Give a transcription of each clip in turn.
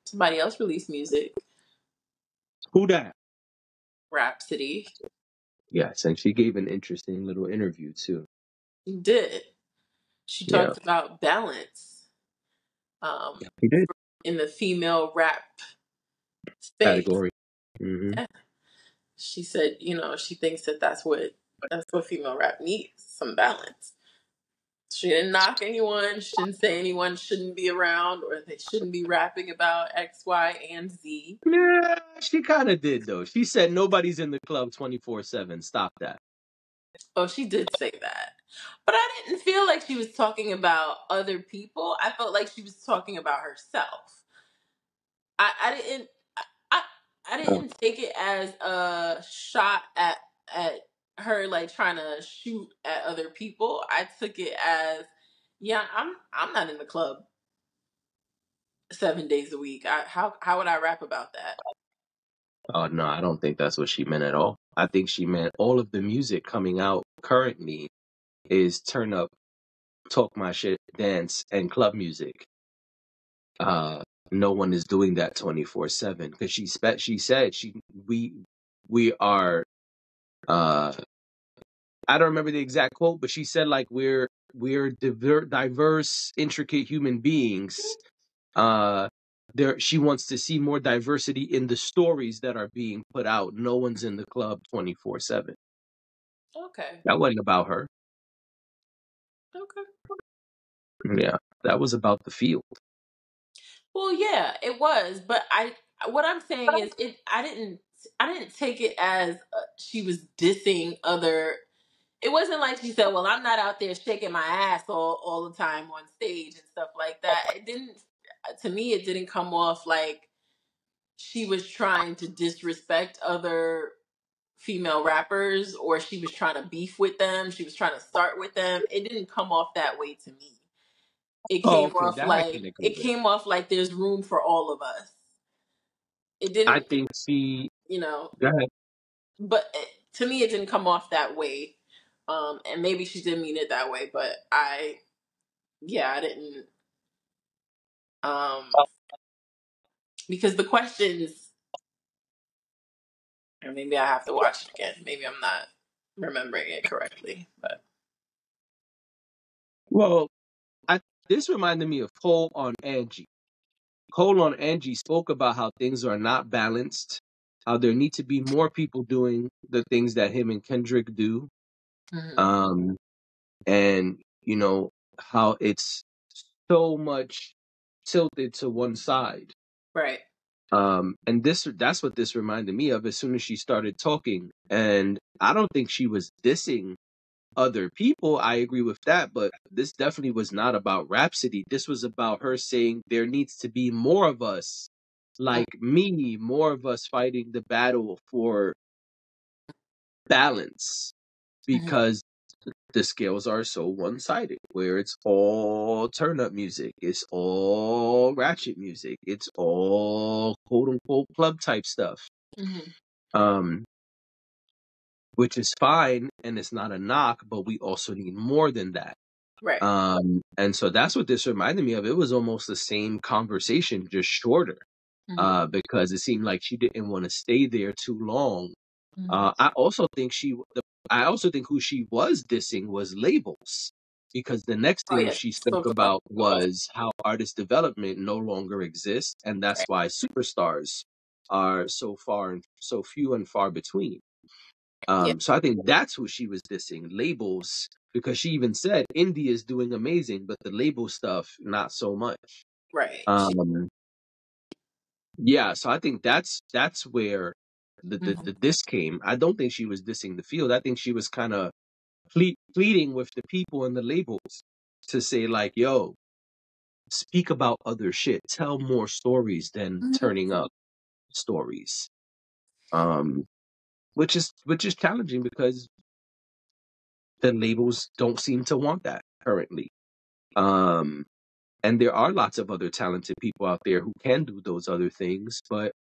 Somebody else released music. Who that? Rapsody. Yes, and she gave an interesting little interview too. She did. She Yeah, talked about balance um, he did. in the female rap space. Category. Hmm. Yeah. She said, she thinks that that's what female rap needs, some balance. She didn't knock anyone. She didn't say anyone shouldn't be around or they shouldn't be rapping about X, Y, and Z. Yeah, she kind of did though. She said nobody's in the club 24/7. Stop that. Oh, she did say that. But I didn't feel like she was talking about other people. I felt like she was talking about herself. I didn't I I Oh, didn't take it as a shot at her like trying to shoot at other people. I took it as, yeah, I'm not in the club 7 days a week. How would I rap about that? no, I don't think that's what she meant at all. I think she meant all of the music coming out currently is turn up, talk my shit, dance, and club music. Uh, no one is doing that 24/7 because she said we we are uh I don't remember the exact quote, but she said like we're diverse, intricate human beings. Uh, there she wants to see more diversity in the stories that are being put out. No one's in the club 24/7. Okay. That wasn't about her. Okay. Yeah, that was about the field. Well, yeah, it was, but what I'm saying is I didn't take it as she was dissing other. It wasn't like she said, "Well, I'm not out there shaking my ass all the time on stage and stuff like that." It didn't to me it didn't come off like she was trying to disrespect other female rappers or she was trying to beef with them, she was trying to start with them. It didn't come off that way to me. It Oh, came okay, off that I like can agree it with. came off like there's room for all of us. It I didn't, think she. you know, Go ahead. but to me it didn't come off that way. And maybe she didn't mean it that way, but I didn't um because the questions, or maybe I have to watch it again. Maybe I'm not remembering it correctly, but Well, I this reminded me of Cole on Angie. Cole on Angie spoke about how things are not balanced, how there need to be more people doing the things that him and Kendrick do, hmm um, and how it's so much tilted to one side. right. And that's what this reminded me of as soon as she started talking. And I don't think she was dissing other people. I agree with that, but this definitely was not about Rhapsody. This was about her saying there needs to be more of us like me, more of us fighting the battle for balance hmm because the scales are so one-sided where it's all turn up music, it's all ratchet music, it's all quote unquote club type stuff. hmm Um which is fine and it's not a knock, but we also need more than that. Right. And so that's what this reminded me of. It was almost the same conversation, just shorter, hmm because it seemed like she didn't want to stay there too long. hmm I also think who she was dissing was labels, because the next Oh thing yeah, she spoke spoke about about was how artist development no longer exists, and that's right. why superstars are so few and far between. Yeah, So I think that's who she was dissing, labels, because she even said India is doing amazing, but the label stuff not so much. right. Um, yeah, so I think that's where the Mhm. diss came. I don't think she was dissing the field. I think she was kind of pleading with the people and the labels to say like, "Yo, speak about other shit. Tell more stories than Mhm. turning up stories." Um, which is challenging because the labels don't seem to want that currently. Um, and there are lots of other talented people out there who can do those other things, but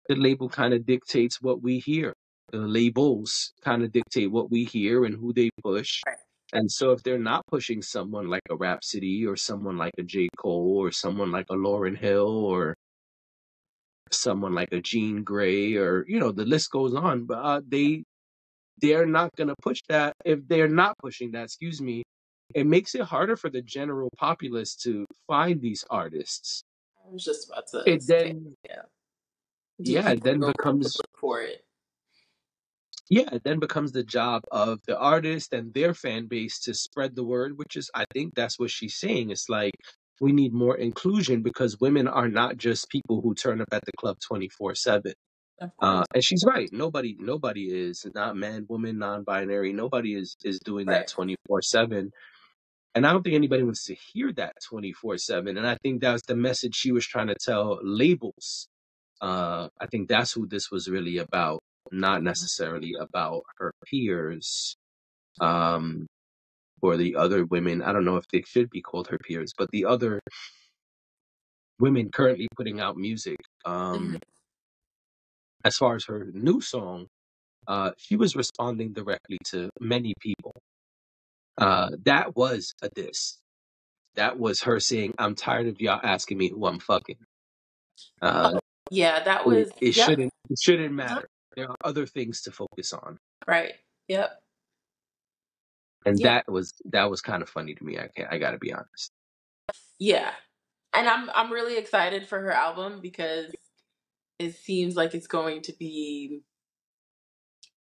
the label kind of dictates what we hear. The labels kind of dictate what we hear and who they push. Right. And so if they're not pushing someone like a Rhapsody or someone like a J. Cole or someone like a Lauryn Hill or someone like a Jean Grey, or the list goes on. But they're not going to push that. If they're not pushing that, excuse me, it makes it harder for the general populace to find these artists. I was just about to It say, then, yeah. Do yeah, it people then know where to becomes, look for it? yeah, it then becomes the job of the artist and their fan base to spread the word, which is, I think that's what she's saying. It's like, we need more inclusion because women are not just people who turn up at the club 24/7. Of course. And she's right. Nobody is, not man, woman, non-binary. Nobody is doing that Right. 24/7. And I don't think anybody wants to hear that 24/7. And I think that was the message she was trying to tell labels. I think that's who this was really about, not necessarily about her peers, um, or the other women. I don't know if they should be called her peers, but the other women currently putting out music. Mhm. As far as her new song, she was responding directly to many people. That was a diss. That was her saying, "I'm tired of y'all asking me who I'm fucking." Uh, Oh, yeah, that it, was, it yep. shouldn't it shouldn't Uh-huh. matter. There are other things to focus on, Right. Yep. and Yep. that was kind of funny to me. I got to be honest. Yeah. And I'm really excited for her album because it seems like it's going to be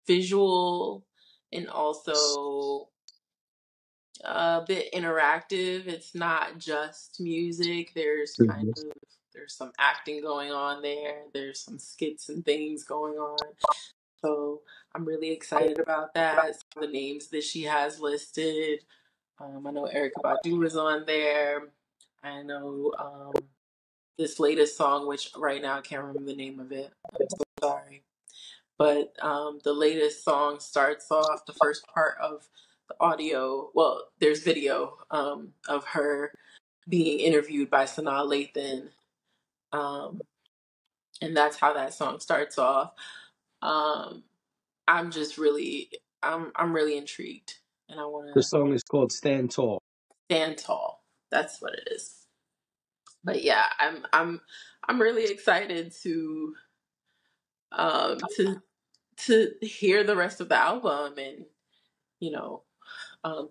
visual and also a bit interactive. It's not just music. Mhm. There's some acting going on there. There's some skits and things going on. So I'm really excited about that. Some of the names that she has listed. I know Erica Badu is on there. I know this latest song, which right now I can't remember the name of it. I'm so sorry. But the latest song starts off the first part of the audio. Well, there's video of her being interviewed by Sanaa Lathan, um, and that's how that song starts off. Um, I'm just really, I'm really intrigued, and I want The to song is called "Stand Tall." stand tall. That's what it is. But yeah, I'm really excited um to to hear the rest of the album and you know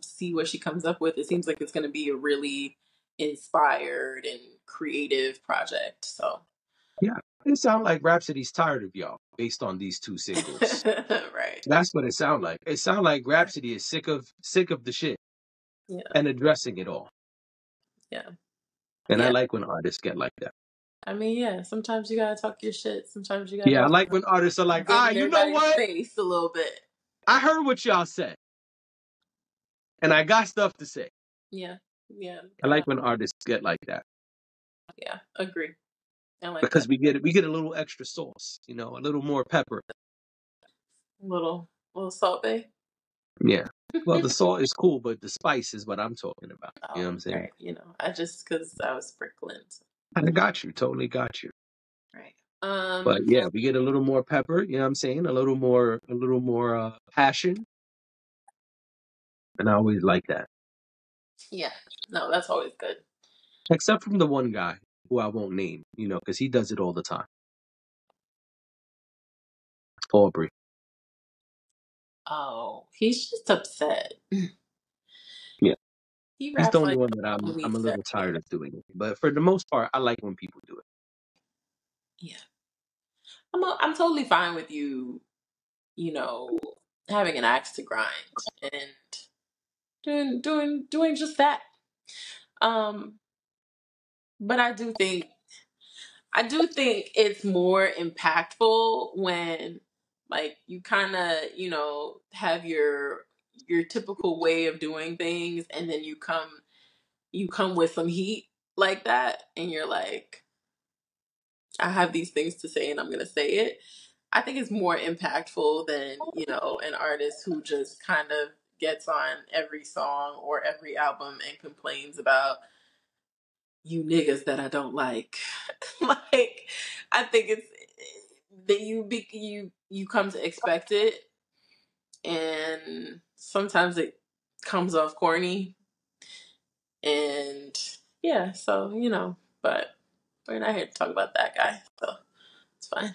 see what she comes up with. It seems like it's going to be a really inspired and creative project. So, Yeah, it sounds like Rhapsody's tired of y'all based on these two singles. right. That's what it sounds like. It sounds like Rhapsody is sick of the shit Yeah. and addressing it all. Yeah. And I Yeah. like when artists get like that. I mean, yeah, sometimes you got to talk your shit. Sometimes you got Yeah, I to like when artists are like, get in you know everybody's what? face a little bit. I heard what y'all said, and I got stuff to say. Yeah. Yeah. I Gotta, like when artists get like that yeah. Agree. I like that. because we get a little extra sauce, a little more pepper. Little Salt Bay. Yeah. Well, the salt is cool, but the spice is what I'm talking about. You know what Oh, I'm saying? right. I just, because I was sprinkling. So, I got you, totally got you. right. But yeah, we get a little more pepper. You know what I'm saying? A little more passion, and I always like that. Yeah. No, that's always good. Except from the one guy who I won't name, because he does it all the time. Aubrey. Oh, he's just upset. Yeah. He He's the raps only like one that he I'm a needs little therapy. tired of doing it. But for the most part, I like when people do it. Yeah. I'm totally fine with you, you know, having an axe to grind and doing just that. Um, but I do think it's more impactful when like you kind of, have your typical way of doing things and then you come with some heat like that and you're like I have these things to say and I'm going to say it. I think it's more impactful than, an artist who just kind of gets on every song or every album and complains about you niggas that I don't like. Like, I think it's that you come to expect it, and sometimes it comes off corny, and yeah. So but we're not here to talk about that guy. So It's fine.